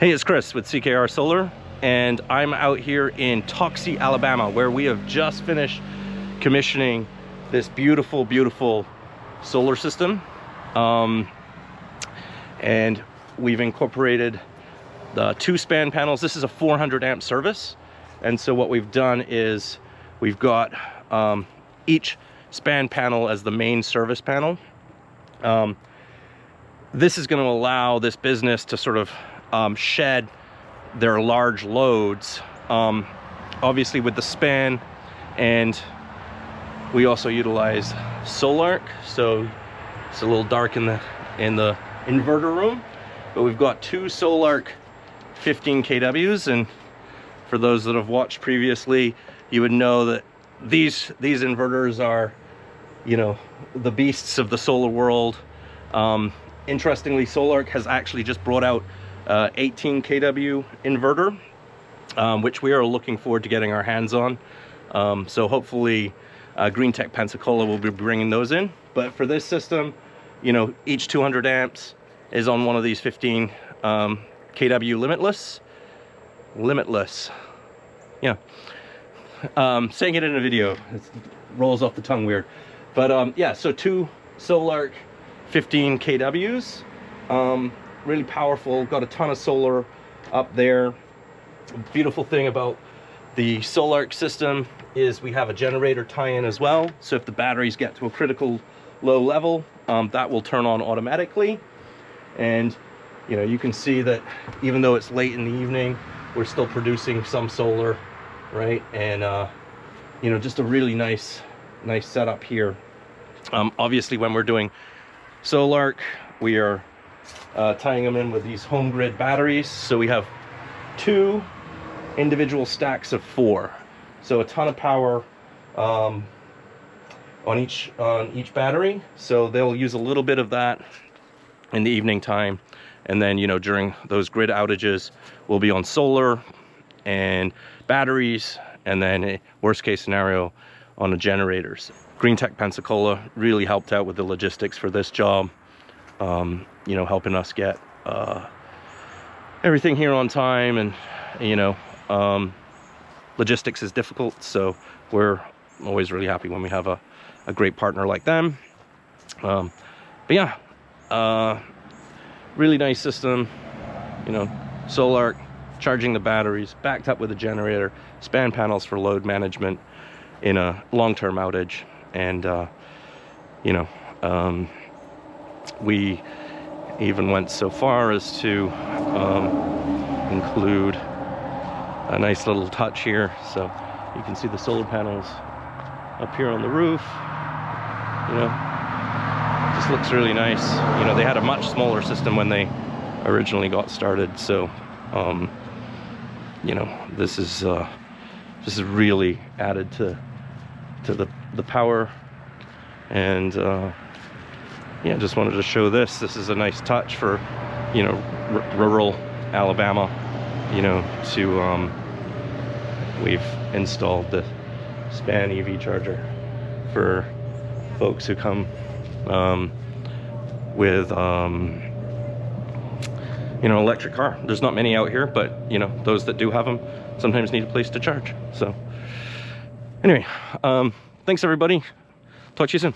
Hey, it's Chris with CKR Solar, and I'm out here in Toxey, Alabama, where we have just finished commissioning this beautiful, beautiful solar system. And we've incorporated the 2 span panels. This is a 400 amp service. And so what we've done is we've got each span panel as the main service panel. This is going to allow this business to sort of shed their large loads, obviously with the span, and we also utilize Sol-Ark, so it's a little dark in the inverter room, but we've got 2 Sol-Ark 15 kWs, and for those that have watched previously, you would know that these inverters are, you know, the beasts of the solar world. Interestingly, Sol-Ark has actually just brought out 18 kW inverter, which we are looking forward to getting our hands on. So hopefully Green Tech Pensacola will be bringing those in. But for this system, you know, each 200 amps is on one of these 15 kW limitless. Yeah, saying it in a video, it rolls off the tongue weird. But yeah, so 2 Sol-Ark 15 kWs. Really powerful, got a ton of solar up there. Beautiful thing about the Sol-Ark system is we have a generator tie-in as well, so if the batteries get to a critical low level, that will turn on automatically. And you know, you can see that even though it's late in the evening, we're still producing some solar, right? And you know, just a really nice setup here. Obviously when we're doing Sol-Ark, we are tying them in with these HomeGrid batteries, so we have 2 individual stacks of 4, so a ton of power on each battery. So they'll use a little bit of that in the evening time, and then, you know, during those grid outages we'll be on solar and batteries, and then worst case scenario on the generators. Green Tech Pensacola really helped out with the logistics for this job. You know, helping us get everything here on time, and you know, logistics is difficult, so we're always really happy when we have a great partner like them. But yeah, really nice system, you know, Sol-Ark charging the batteries, backed up with a generator, span panels for load management in a long-term outage. And you know, we even went so far as to include a nice little touch here, so you can see the solar panels up here on the roof. You know, just looks really nice. You know, they had a much smaller system when they originally got started, so you know, this is really added to the power. And yeah, just wanted to show this. This is a nice touch for, you know, rural Alabama, you know, to we've installed the span EV charger for folks who come with you know, electric car. There's not many out here, but you know, those that do have them sometimes need a place to charge. So anyway, thanks everybody. Talk to you soon.